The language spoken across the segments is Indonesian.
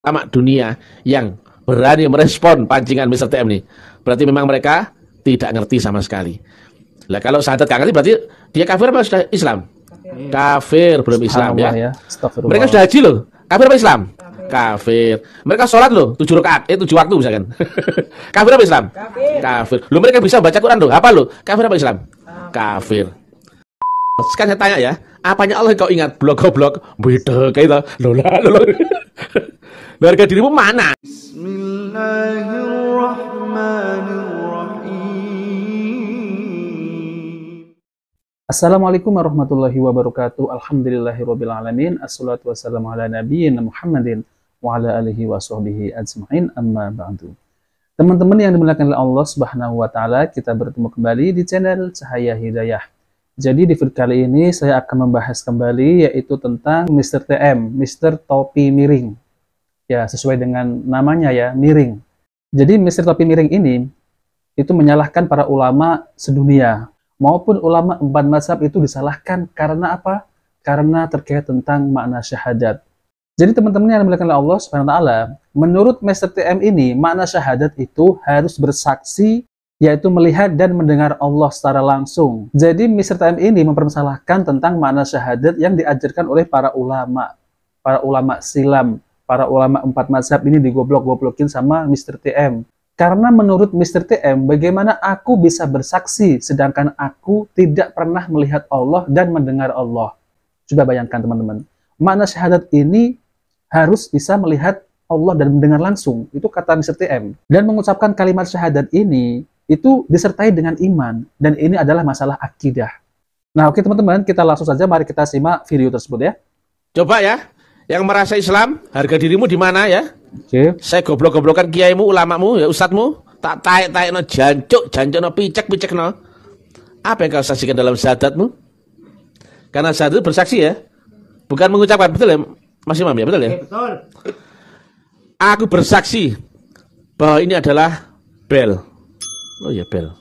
ulama dunia yang berani merespon pancingan Mr. TM nih, berarti memang mereka tidak ngerti sama sekali. Lah kalau syahadat gak ngerti berarti dia kafir apa sudah Islam? Kafir, belum Islam ya. Mereka sudah haji loh, kafir apa Islam? Kafir. Mereka sholat loh, 7 rakaat, 7 waktu misalkan. Kafir apa Islam? Kafir. Loh mereka bisa baca Quran loh, apa loh? Kafir apa Islam? Kafir. Sekarang saya tanya ya, apanya Allah kau ingat? Blok-blok, beda kayak itu. Loh. Harga dirimu mana? Assalamualaikum warahmatullahi wabarakatuh. Alhamdulillahirabbil alamin. Assalatu wassalamu ala nabiyyina Muhammadin wa ala alihi wa sahbihi ajmain. Amma ba'du. Teman-teman yang dimuliakan oleh Allah Subhanahu wa taala, kita bertemu kembali di channel Cahaya Hidayah. Jadi di video kali ini saya akan membahas kembali yaitu tentang Mr. TM, Mr. Topi Miring. Ya, sesuai dengan namanya ya, miring. Jadi Mr. Topi Miring ini itu menyalahkan para ulama sedunia maupun ulama 4 mazhab itu disalahkan karena apa? Karena terkait tentang makna syahadat. Jadi teman-teman yang dimuliakan oleh Allah Subhanahu wa taala, menurut Mr. TM ini makna syahadat itu harus bersaksi, yaitu melihat dan mendengar Allah secara langsung. Jadi Mr. TM ini mempermasalahkan tentang makna syahadat yang diajarkan oleh para ulama silam, para ulama 4 mazhab ini digoblok-goblokin sama Mr. TM. Karena menurut Mr. TM, bagaimana aku bisa bersaksi sedangkan aku tidak pernah melihat Allah dan mendengar Allah? Coba bayangkan teman-teman. Makna syahadat ini harus bisa melihat Allah dan mendengar langsung. Itu kata Mr. TM. Dan mengucapkan kalimat syahadat ini, itu disertai dengan iman. Dan ini adalah masalah akidah. Nah oke teman-teman, kita langsung saja mari kita simak video tersebut ya. Coba ya, yang merasa Islam, harga dirimu di mana ya? Oke. Saya goblok-goblokan kiaimu, ulamamu, ya ustadmu, tak taek no jancuk no picek no. Apa yang kau saksikan dalam syahadatmu? Karena syahadat itu bersaksi ya, bukan mengucapkan, betul ya, Mas Imam ya, betul ya? Betul. Aku bersaksi bahwa ini adalah bel. Oh ya bel.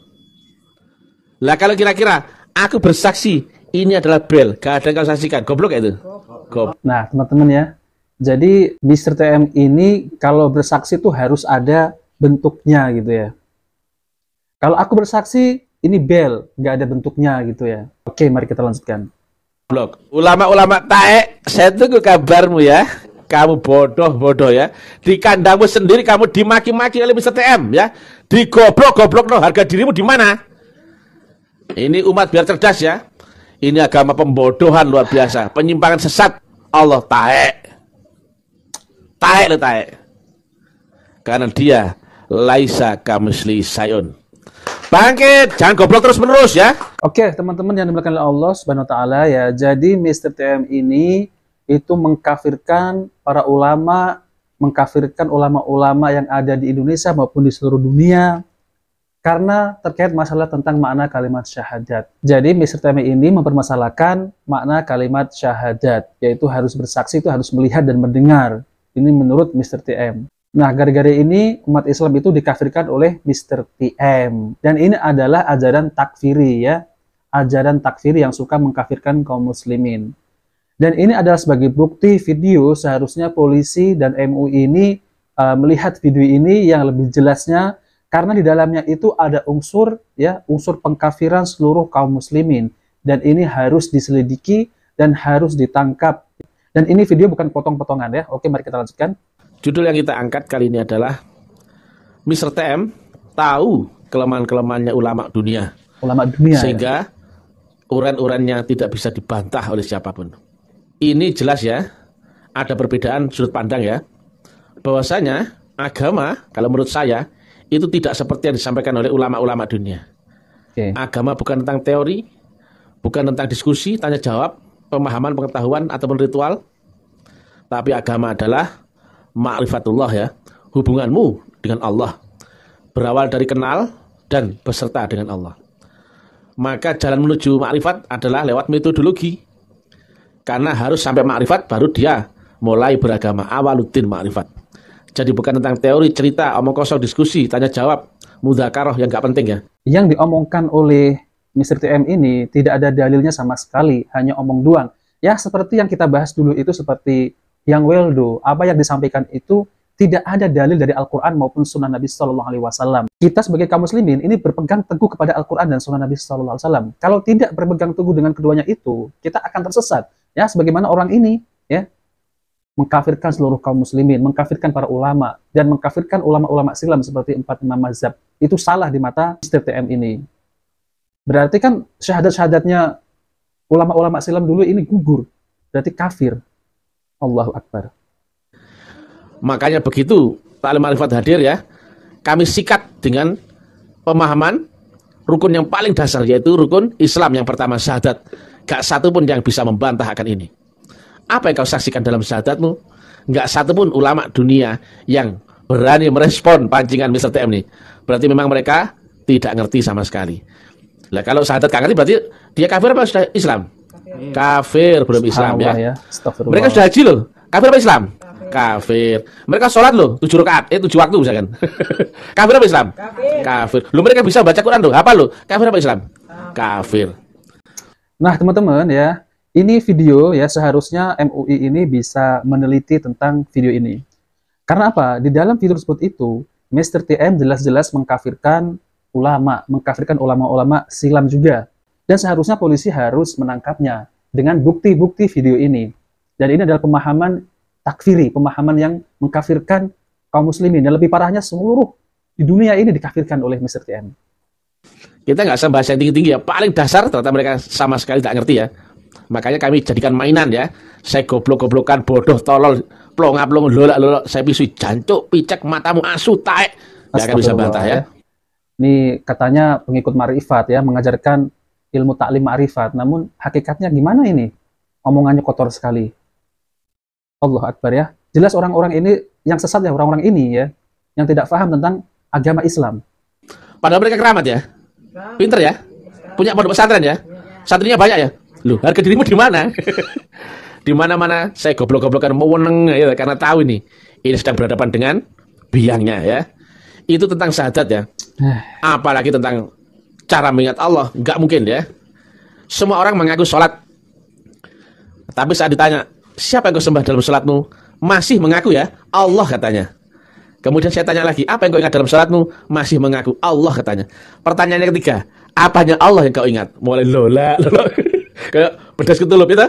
Lah kalau kira-kira aku bersaksi ini adalah bel, gak ada yang kau saksikan, goblok ya itu? Goblok. Nah teman-teman ya, jadi Mr. TM ini kalau bersaksi tuh harus ada bentuknya gitu ya. Kalau aku bersaksi ini bel, nggak ada bentuknya gitu ya. Oke, mari kita lanjutkan. Blok. Ulama-ulama taek, saya tunggu kabarmu ya. Kamu bodoh ya. Di kandangmu sendiri kamu dimaki-maki oleh Mr. TM ya. Digoblok-goblok no, harga dirimu di mana? Ini umat biar cerdas ya. Ini agama pembodohan luar biasa, penyimpangan sesat. Allah taek. Taek. Karena dia laisa kamisli sayun. Bangkit, jangan goblok terus menerus ya. Oke, teman-teman yang dimuliakan oleh Allah Subhanahu wa taala ya. Jadi Mr. TM ini itu mengkafirkan para ulama, mengkafirkan ulama-ulama yang ada di Indonesia maupun di seluruh dunia karena terkait masalah tentang makna kalimat syahadat. Jadi Mr. TM ini mempermasalahkan makna kalimat syahadat, yaitu harus bersaksi, itu harus melihat dan mendengar. Ini menurut Mr. TM. Nah, gara-gara ini umat Islam itu dikafirkan oleh Mr. TM. Dan ini adalah ajaran takfiri ya. Ajaran takfiri yang suka mengkafirkan kaum muslimin. Dan ini adalah sebagai bukti video seharusnya polisi dan MUI ini melihat video ini yang lebih jelasnya. Karena di dalamnya itu ada unsur ya, unsur pengkafiran seluruh kaum muslimin. Dan ini harus diselidiki dan harus ditangkap. Dan ini video bukan potong-potongan ya. Oke, mari kita lanjutkan. Judul yang kita angkat kali ini adalah Mr. TM tahu kelemahan-kelemahannya ulama dunia. Ulama dunia. Sehingga uran-urannya tidak bisa dibantah oleh siapapun. Ini jelas ya, ada perbedaan sudut pandang ya. Bahwasanya agama, kalau menurut saya, itu tidak seperti yang disampaikan oleh ulama-ulama dunia. Agama bukan tentang teori, bukan tentang diskusi, tanya jawab, pemahaman, pengetahuan, ataupun ritual. Tapi agama adalah ma'rifatullah ya, hubunganmu dengan Allah. Berawal dari kenal dan beserta dengan Allah. Maka jalan menuju ma'rifat adalah lewat metodologi. Karena harus sampai ma'rifat baru dia mulai beragama. Awaluddin ma'rifat. Jadi bukan tentang teori, cerita, omong kosong, diskusi, tanya jawab, mudzakarah yang gak penting ya. Yang diomongkan oleh Mr. TM ini tidak ada dalilnya sama sekali, hanya omong doang. Ya seperti yang kita bahas dulu itu seperti yang weldo, apa yang disampaikan itu tidak ada dalil dari Al-Quran maupun Sunnah Nabi Shallallahu Alaihi Wasallam. Kita sebagai kaum muslimin ini berpegang teguh kepada Al-Quran dan Sunnah Nabi Shallallahu Alaihi Wasallam. Kalau tidak berpegang teguh dengan keduanya itu, kita akan tersesat. Ya, sebagaimana orang ini, ya, mengkafirkan seluruh kaum muslimin, mengkafirkan para ulama, dan mengkafirkan ulama-ulama silam seperti 4 imam mazhab. Itu salah di mata Mr. TM ini. Berarti kan syahadat-syahadatnya ulama-ulama silam dulu ini gugur. Berarti kafir. Allahu Akbar. Makanya begitu Ta'lim Ma'rifat hadir ya, kami sikat dengan pemahaman rukun yang paling dasar, yaitu rukun Islam yang pertama, syahadat. Gak satu pun yang bisa membantah akan ini. Apa yang kau saksikan dalam syahadatmu? Gak satu pun ulama dunia yang berani merespon pancingan Mr. TM ini. Berarti memang mereka tidak ngerti sama sekali. Nah, kalau syahadat gak ngerti berarti dia kafir apa sudah Islam? Kafir, belum Islam ya. Mereka sudah haji loh, kafir apa Islam? Kafir. Mereka sholat loh, 7 rakaat, 7 waktu misalkan. Kafir apa Islam? Kafir. Loh, mereka bisa baca Quran loh, apa loh? Kafir apa Islam? Kafir. Nah teman-teman ya, ini video ya, seharusnya MUI ini bisa meneliti tentang video ini. Karena apa? Di dalam video tersebut itu, Mr. TM jelas-jelas mengkafirkan ulama, mengkafirkan ulama-ulama silam juga. Dan seharusnya polisi harus menangkapnya dengan bukti-bukti video ini. Dan ini adalah pemahaman takfiri, pemahaman yang mengkafirkan kaum muslimin. Dan lebih parahnya seluruh di dunia ini dikafirkan oleh Mr. TM. Kita nggak usah bahas yang tinggi-tinggi ya. Paling dasar ternyata mereka sama sekali tak ngerti ya. Makanya kami jadikan mainan ya. Saya goblok-goblokan, bodoh, tolol, plonga-plong, lolak-lolak. Saya pisui, jancuk, picek, matamu asu, taek. Nggak akan bisa bantah ya. Ini katanya pengikut Ma'rifat ya, mengajarkan ilmu taklim ma'rifat, namun hakikatnya gimana ini? Omongannya kotor sekali. Allah Akbar ya. Jelas orang-orang ini yang sesat ya, orang-orang ini ya, yang tidak paham tentang agama Islam. Padahal mereka keramat ya, pinter ya, punya pondok pesantren ya, santrinya banyak ya. Loh, harga dirimu di mana? Di mana-mana saya goblok-goblokan meweneng ya, karena tahu ini sedang berhadapan dengan biangnya ya. Itu tentang syahadat ya. Apalagi tentang cara mengingat Allah, nggak mungkin ya. Semua orang mengaku sholat, tapi saat ditanya, siapa yang kau sembah dalam sholatmu? Masih mengaku ya, Allah katanya. Kemudian saya tanya lagi, apa yang kau ingat dalam sholatmu? Masih mengaku Allah katanya. Pertanyaan yang ketiga, apanya Allah yang kau ingat? Mulai lola, kayak pedas ketulup itu,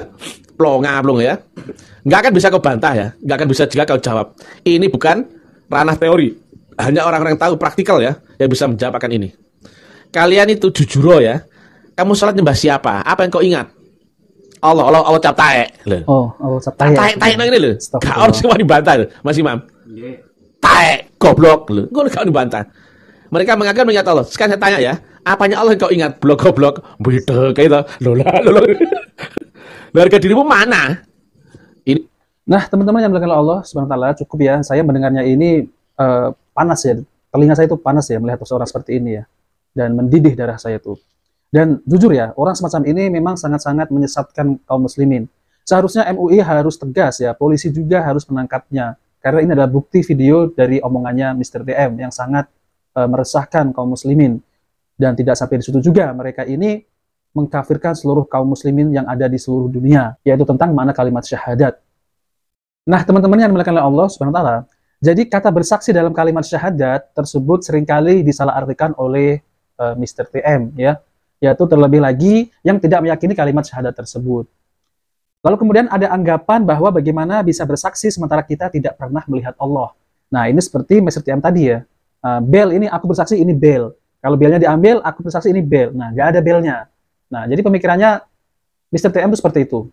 plonga-plong ya. Nggak akan bisa kau bantah ya, nggak akan bisa jika kau jawab. Ini bukan ranah teori, hanya orang-orang yang tahu praktikal ya, yang bisa menjawab akan ini. Kalian itu jujur ya. Kamu sholat nyembah siapa? Apa yang kau ingat? Allah cap taek. Oh, Allah cap taek. Taek nang ini lho. Gak harus semua dibantah lho, Mas Imam. Taek, goblok lho. Ngono gak dibantah. Mereka mengaku mengingat Allah. Sekarang saya tanya ya, apanya Allah yang kau ingat? Blok goblok. Beda kayak itu. Lola. Harga dirimu mana? Ini. Nah, teman-teman yang dimuliakan Allah Subhanahu wa taala, cukup ya. Saya mendengarnya ini panas ya. Telinga saya itu panas ya melihat seorang seperti ini ya. Dan mendidih darah saya tuh. Dan jujur ya, orang semacam ini memang sangat-sangat menyesatkan kaum muslimin. Seharusnya MUI harus tegas ya, polisi juga harus menangkapnya. Karena ini adalah bukti video dari omongannya Mr. DM yang sangat meresahkan kaum muslimin. Dan tidak sampai di situ juga, mereka ini mengkafirkan seluruh kaum muslimin yang ada di seluruh dunia, yaitu tentang makna kalimat syahadat. Nah, teman-teman yang dimuliakan oleh Allah Subhanahu wa taala, jadi kata bersaksi dalam kalimat syahadat tersebut seringkali disalahartikan oleh Mr. TM ya, yaitu terlebih lagi yang tidak meyakini kalimat syahadat tersebut. Lalu kemudian ada anggapan bahwa bagaimana bisa bersaksi sementara kita tidak pernah melihat Allah. Nah, ini seperti Mr. TM tadi ya. Bel ini aku bersaksi, ini bel. Kalau belnya diambil, aku bersaksi ini bel. Nah, nggak ada belnya. Nah, jadi pemikirannya Mr. TM itu seperti itu.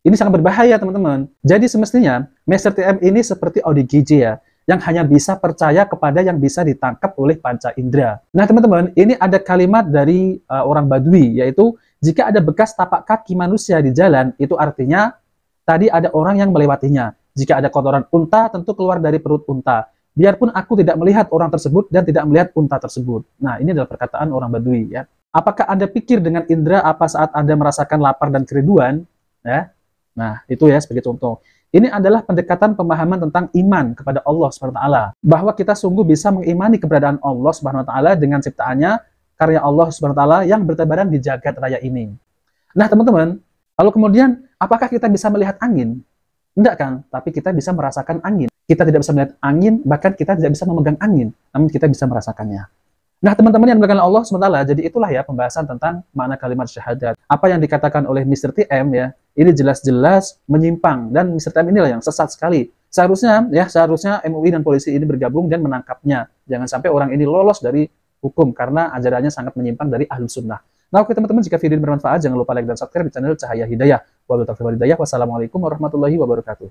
Ini sangat berbahaya, teman-teman. Jadi semestinya Mr. TM ini seperti ODGJ ya, yang hanya bisa percaya kepada yang bisa ditangkap oleh panca indera. Nah, teman-teman, ini ada kalimat dari orang Badui, yaitu jika ada bekas tapak kaki manusia di jalan, itu artinya tadi ada orang yang melewatinya. Jika ada kotoran unta, tentu keluar dari perut unta. Biarpun aku tidak melihat orang tersebut dan tidak melihat unta tersebut. Nah, ini adalah perkataan orang Badui ya. Apakah Anda pikir dengan indera apa saat Anda merasakan lapar dan kerinduan? Ya. Nah, itu ya sebagai contoh. Ini adalah pendekatan pemahaman tentang iman kepada Allah Subhanahu wa taala. Bahwa kita sungguh bisa mengimani keberadaan Allah Subhanahu wa taala dengan ciptaannya, karya Allah Subhanahu wa taala yang bertebaran di jagat raya ini. Nah, teman-teman, lalu kemudian apakah kita bisa melihat angin? Enggak kan? Tapi kita bisa merasakan angin. Kita tidak bisa melihat angin, bahkan kita tidak bisa memegang angin, namun kita bisa merasakannya. Nah, teman-teman yang dimuliakan Allah SWT, jadi itulah ya pembahasan tentang makna kalimat syahadat. Apa yang dikatakan oleh Mr. TM ya, ini jelas-jelas menyimpang, dan Mr. TM inilah yang sesat sekali. Seharusnya MUI dan polisi ini bergabung dan menangkapnya. Jangan sampai orang ini lolos dari hukum karena ajarannya sangat menyimpang dari Ahlus Sunnah. Nah, oke teman-teman, jika video ini bermanfaat, jangan lupa like dan subscribe di channel Cahaya Hidayah. Wassalamualaikum warahmatullahi wabarakatuh.